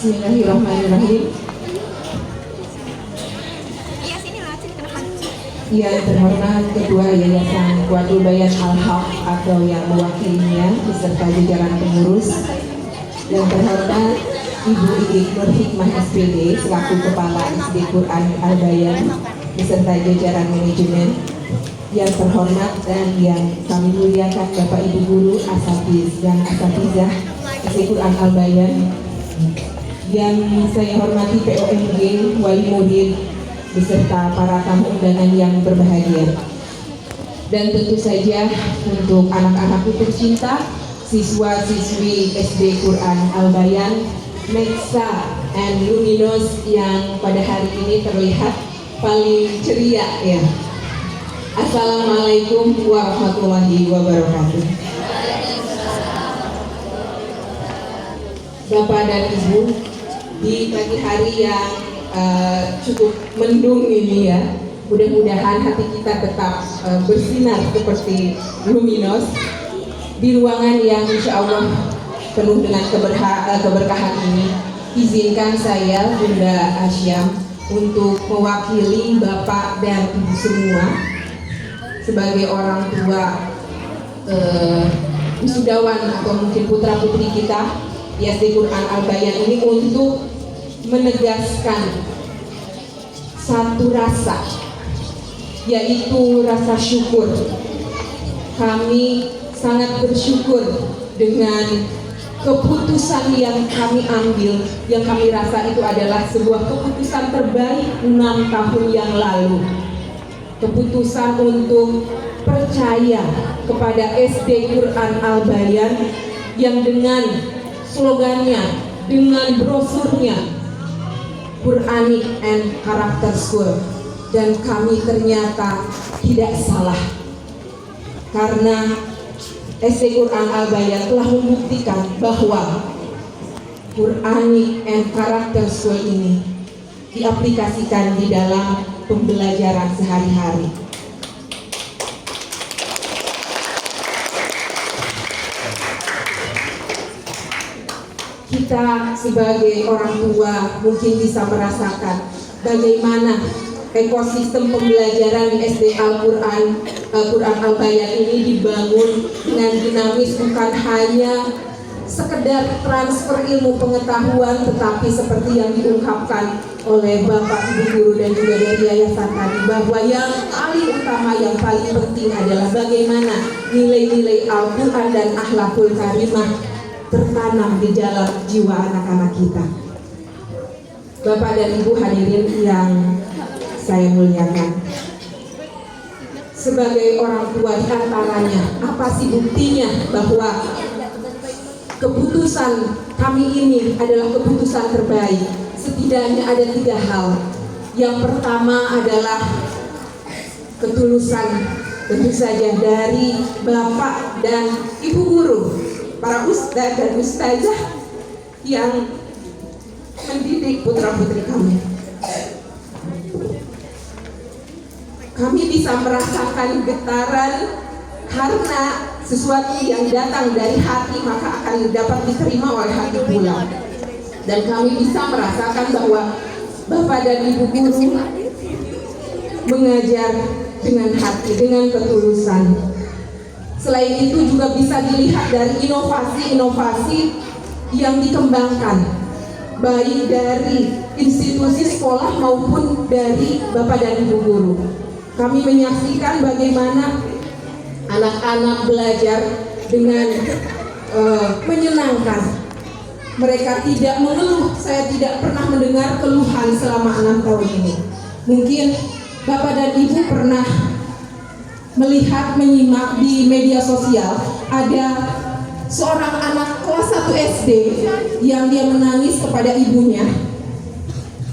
Bismillahirrahmanirrahim. Yang terhormat Ketua Yayasan Quadul Bayan Al-Haq atau yang mewakilinya beserta jajaran pengurus. Yang terhormat Ibu Idik Nur Hikmah SPD selaku Kepala SD Quran Al-Bayan beserta jajaran manajemen. Yang terhormat dan yang kami muliakan Bapak Ibu Guru, Asatiz dan Asatizah SD Quran Al-Bayan. Yang saya hormati POMG, Wali Murid beserta para tamu undangan yang berbahagia. Dan tentu saja untuk anak-anakku tercinta, siswa-siswi SD Quran Al-Bayan, Nexa and Luminous yang pada hari ini terlihat paling ceria ya. Assalamualaikum warahmatullahi wabarakatuh. Bapak dan Ibu, di pagi hari yang cukup mendung ini ya, mudah-mudahan hati kita tetap bersinar seperti luminos di ruangan yang insya Allah penuh dengan keberkahan ini. Izinkan saya Bunda Asyam untuk mewakili Bapak dan Ibu semua sebagai orang tua wisudawan atau mungkin putra putri kita di SD Quran Al-Bayan ini untuk menegaskan satu rasa, yaitu rasa syukur. Kami sangat bersyukur dengan keputusan yang kami ambil, yang kami rasa itu adalah sebuah keputusan terbaik 6 tahun yang lalu. Keputusan untuk percaya kepada SD Quran Al-Bayan yang dengan slogannya, dengan brosurnya Quranic and Character School, dan kami ternyata tidak salah karena SD Quran Al-Bayan telah membuktikan bahwa Quranic and Character School ini diaplikasikan di dalam pembelajaran sehari-hari. Kita sebagai orang tua mungkin bisa merasakan bagaimana ekosistem pembelajaran di SD Quran Al-Bayan ini dibangun dengan dinamis, bukan hanya sekedar transfer ilmu pengetahuan, tetapi seperti yang diungkapkan oleh Bapak Ibu Guru dan juga dari yayasan tadi, bahwa yang paling utama, yang paling penting adalah bagaimana nilai-nilai Al-Quran dan akhlakul karimah tertanam di dalam jiwa anak-anak kita. Bapak dan Ibu hadirin yang saya muliakan, sebagai orang tua di antaranya, apa sih buktinya bahwa keputusan kami ini adalah keputusan terbaik? Setidaknya ada 3 hal. Yang pertama adalah ketulusan, tentu saja dari Bapak dan Ibu Guru, para ustadz dan ustazah yang mendidik putra-putri kami. Kami bisa merasakan getaran karena sesuatu yang datang dari hati maka akan dapat diterima oleh hati pula. Dan kami bisa merasakan bahwa Bapak dan Ibu Guru mengajar dengan hati, dengan ketulusan. Selain itu juga bisa dilihat dari inovasi-inovasi yang dikembangkan, baik dari institusi sekolah maupun dari Bapak dan Ibu Guru. Kami menyaksikan bagaimana anak-anak belajar dengan menyenangkan. Mereka tidak mengeluh. Saya tidak pernah mendengar keluhan selama 6 tahun ini. Mungkin Bapak dan Ibu pernah melihat, menyimak di media sosial, ada seorang anak kelas 1 SD yang dia menangis kepada ibunya,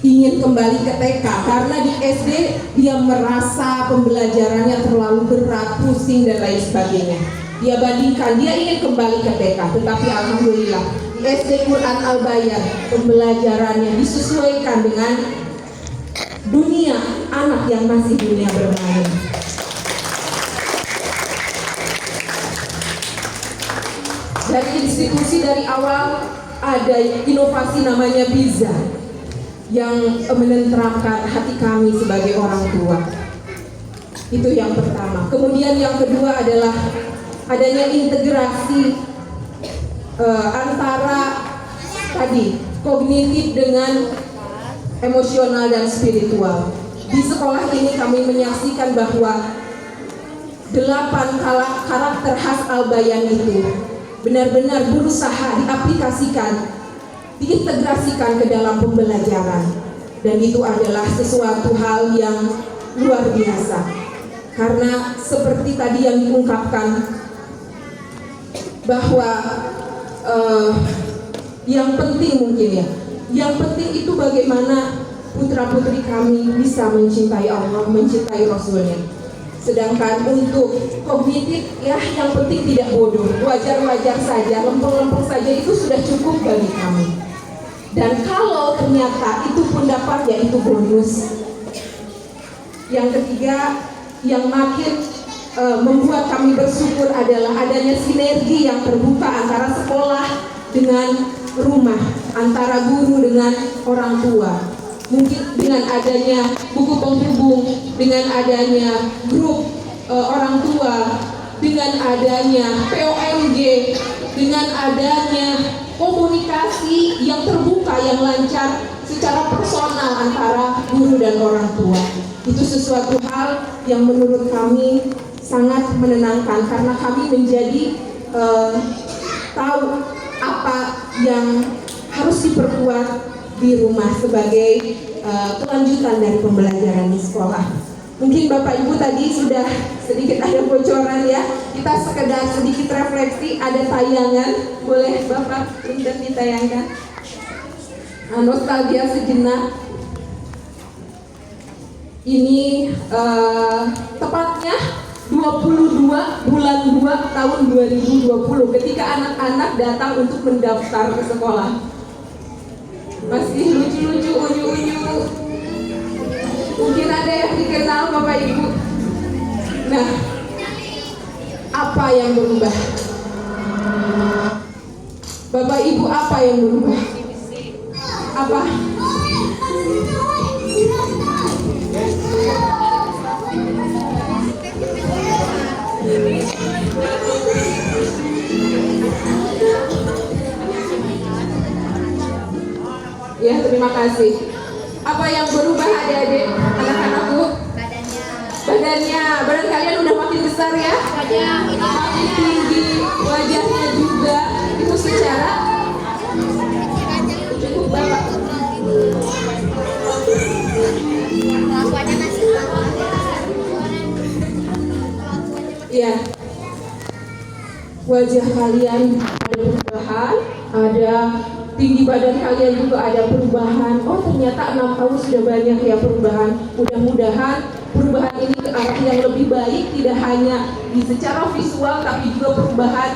ingin kembali ke TK karena di SD dia merasa pembelajarannya terlalu berat, pusing dan lain sebagainya. Dia bandingkan, dia ingin kembali ke TK, tetapi alhamdulillah di SD Quran Al-Bayan pembelajarannya disesuaikan dengan dunia anak yang masih dunia bermain. Dari institusi dari awal ada inovasi namanya Biza yang menenteramkan hati kami sebagai orang tua. Itu yang pertama. Kemudian yang kedua adalah adanya integrasi antara tadi kognitif dengan emosional dan spiritual. Di sekolah ini kami menyaksikan bahwa 8 karakter khas Al-Bayan itu benar-benar berusaha diaplikasikan, diintegrasikan ke dalam pembelajaran. Dan itu adalah sesuatu hal yang luar biasa. Karena seperti tadi yang diungkapkan bahwa yang penting mungkin ya, yang penting itu bagaimana putra-putri kami bisa mencintai Allah, mencintai Rasulnya. Sedangkan untuk kognitif ya yang penting tidak bodoh, wajar-wajar saja, lempeng-lempeng saja itu sudah cukup bagi kami. Dan kalau ternyata itu pun dapat, ya itu bonus. Yang ketiga yang makin membuat kami bersyukur adalah adanya sinergi yang terbuka antara sekolah dengan rumah, antara guru dengan orang tua. Mungkin dengan adanya buku penghubung, dengan adanya grup orang tua, dengan adanya POMG, dengan adanya komunikasi yang terbuka, yang lancar secara personal antara guru dan orang tua. Itu sesuatu hal yang menurut kami sangat menenangkan, karena kami menjadi tahu apa yang harus diperkuat di rumah sebagai kelanjutan dari pembelajaran di sekolah. Mungkin Bapak Ibu tadi sudah sedikit ada bocoran ya. Kita sekedar sedikit refleksi, ada tayangan, boleh Bapak untuk ditayangkan. Nostalgia sejenak. Ini tepatnya 22 bulan 2 tahun 2020 ketika anak-anak datang untuk mendaftar ke sekolah. Masih lucu-lucu, unyu-unyu. Mungkin ada yang dikenal Bapak Ibu. Nah, apa yang berubah? Bapak Ibu, apa yang berubah? Apa? Ya, terima kasih. Apa yang berubah adik-adik, anak-anakku? Badannya. Badan kalian udah makin besar ya? Makin tinggi, wajahnya juga. Itu secara cukup Bapak. Iya. Wajah kalian ada perubahan, ada tinggi badan kalian juga ada perubahan. Oh, ternyata 6 tahun sudah banyak ya perubahan. Mudah-mudahan perubahan ini ke arah yang lebih baik, tidak hanya di secara visual tapi juga perubahan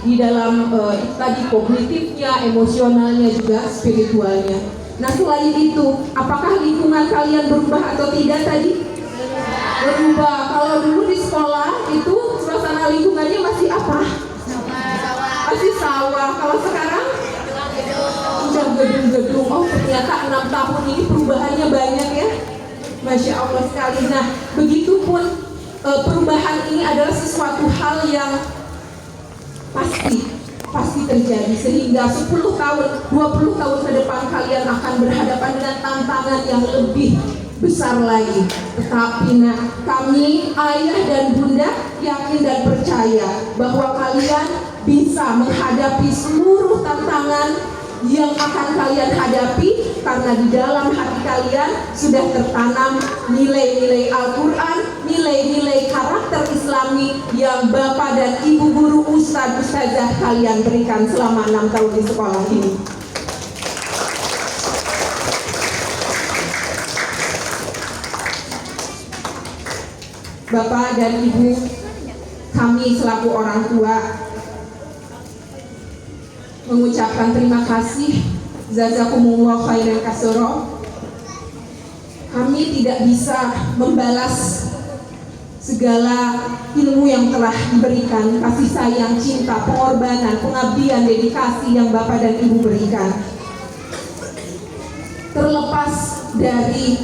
di dalam tadi kognitifnya, emosionalnya juga spiritualnya. Nah, selain itu, apakah lingkungan kalian berubah atau tidak tadi? Berubah. Kalau dulu di sekolah itu suasana lingkungannya masih apa? Masih sawah. Kalau sekarang udah gedung-gedung. Oh, ternyata 6 tahun ini perubahannya banyak ya. Masya Allah sekali. Nah, begitupun perubahan ini adalah sesuatu hal yang pasti terjadi, sehingga 10 tahun, 20 tahun ke depan kalian akan berhadapan dengan tantangan yang lebih besar lagi. Tetapi nah, kami ayah dan bunda yakin dan percaya bahwa kalian bisa menghadapi seluruh tantangan yang akan kalian hadapi, karena di dalam hati kalian sudah tertanam nilai-nilai Al-Quran, nilai-nilai karakter Islami yang Bapak dan Ibu guru Ustazah kalian berikan selama 6 tahun di sekolah ini. Bapak dan Ibu, kami selaku orang tua mengucapkan terima kasih, jazakumullah khairan katsira. Kami tidak bisa membalas segala ilmu yang telah diberikan, kasih sayang, cinta, pengorbanan, pengabdian, dedikasi yang Bapak dan Ibu berikan. Terlepas dari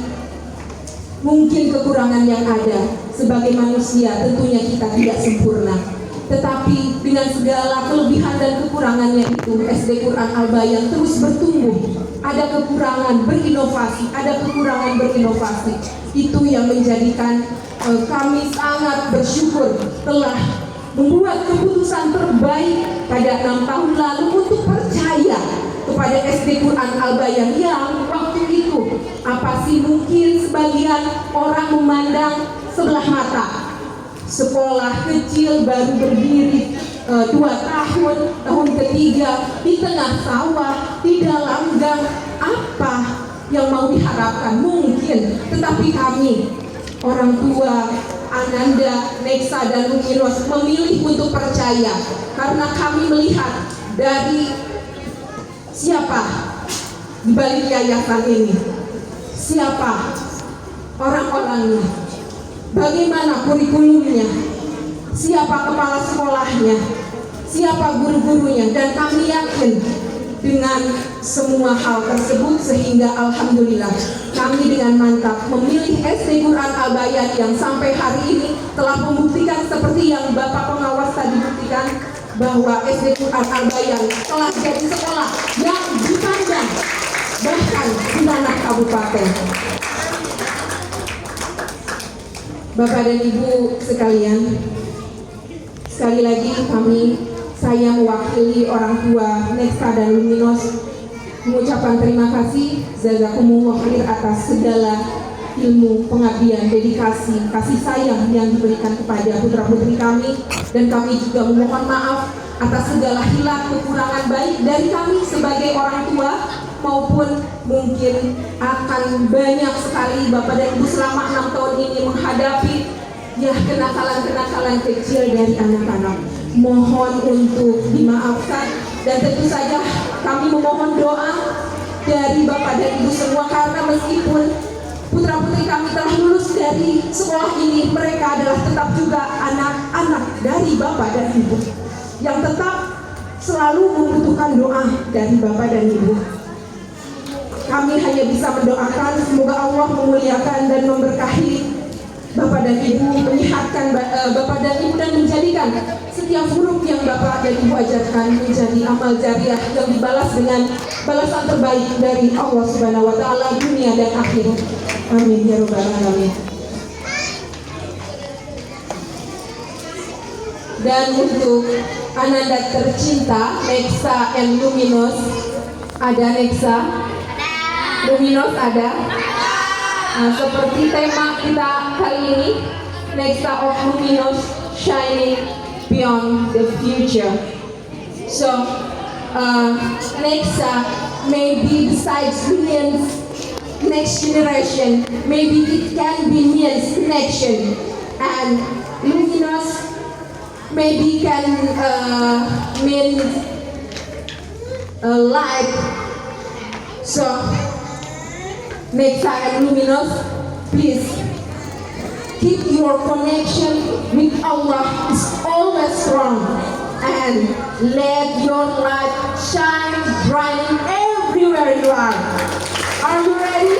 mungkin kekurangan yang ada, sebagai manusia tentunya kita tidak sempurna. Tetapi dengan segala kelebihan dan kekurangannya itu, SD Quran Al-Bayan terus bertumbuh. Ada kekurangan berinovasi, ada kekurangan berinovasi. Itu yang menjadikan kami sangat bersyukur telah membuat keputusan terbaik pada 6 tahun lalu untuk percaya kepada SD Quran Al-Bayan yang waktu itu apa sih mungkin sebagian orang memandang sebelah mata. Sekolah kecil baru berdiri 2 tahun, tahun ketiga di tengah sawah, di dalam gang, apa yang mau diharapkan mungkin. Tetapi kami, orang tua Ananda, Nexa, dan Luminos memilih untuk percaya karena kami melihat dari siapa di balik yayasan ini, siapa orang-orangnya, bagaimana kurikulumnya, siapa kepala sekolahnya, siapa guru-gurunya, dan kami yakin dengan semua hal tersebut sehingga alhamdulillah kami dengan mantap memilih SD Quran Al-Bayan yang sampai hari ini telah membuktikan seperti yang Bapak pengawas tadi buktikan bahwa SD Quran Al-Bayan telah jadi sekolah yang dipandang bahkan di tanah kabupaten. Bapak dan Ibu sekalian, sekali lagi saya mewakili orang tua Nexa dan Luminos mengucapkan terima kasih jazakumullah khair atas segala ilmu, pengabdian, dedikasi, kasih sayang yang diberikan kepada putra-putri kami, dan kami juga memohon maaf atas segala hilaf kekurangan baik dari kami sebagai orang tua maupun mungkin akan banyak sekali Bapak dan Ibu selama 6 tahun ini menghadapi kenakalan-kenakalan kecil dari anak-anak. Mohon untuk dimaafkan, dan tentu saja kami memohon doa dari Bapak dan Ibu semua karena meskipun putra-putri kami telah lulus dari sekolah ini, mereka adalah tetap juga anak-anak dari Bapak dan Ibu yang tetap selalu membutuhkan doa dari Bapak dan Ibu. Kami hanya bisa mendoakan semoga Allah memuliakan dan memberkahi Bapak dan Ibu, menyehatkan Bapak dan Ibu, dan menjadikan setiap huruf yang Bapak dan Ibu ajarkan menjadi amal jariah yang dibalas dengan balasan terbaik dari Allah Subhanahu wa Ta'ala dunia dan akhirat. Amin ya rabbal alamin. Dan untuk Ananda tercinta Nexa and Luminos, ada Nexa? Luminos ada? Nah, seperti tema kita kali ini, Nexa of Luminos shining beyond the future. So, Nexa maybe besides means next generation, maybe it can be means connection, and Luminos maybe can mean light. So, Nexa and Luminos, please keep your connection with Allah is always strong, and let your light shine bright everywhere you are. Are you ready?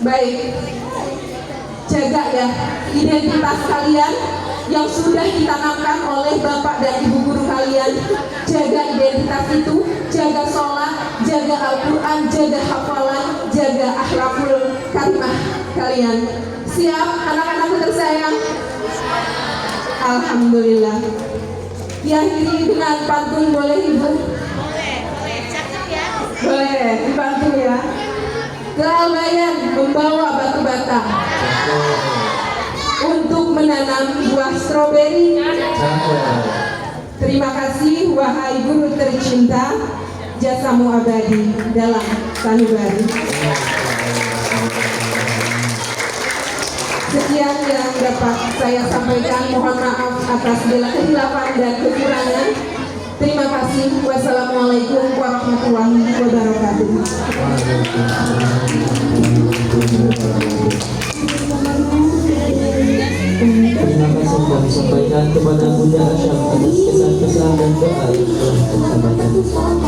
Baik, jaga ya identitas kalian yang sudah ditanamkan oleh Bapak dan Ibu guru kalian. Jaga identitas itu, jaga sholat, jaga Al-Quran, jaga hafalan, jaga akhlakul karimah kalian. Siap anak-anakku tersayang? Alhamdulillah. Diakhiri dengan pantun boleh Ibu? Boleh, cakep ya. Boleh, dibantu ya. Ke Al-Bayan membawa batu bata untuk menanam buah stroberi. Terima kasih wahai guru tercinta, jasamu abadi dalam sanubari. Sekian yang dapat saya sampaikan, mohon maaf atas segala kehilafan dan kekurangan. Terima kasih. Wassalamualaikum warahmatullahi wabarakatuh. Terima kasih kami sampaikan kepada Bunda Asyam atas kesan-kesan dan doa yang telah disampaikan.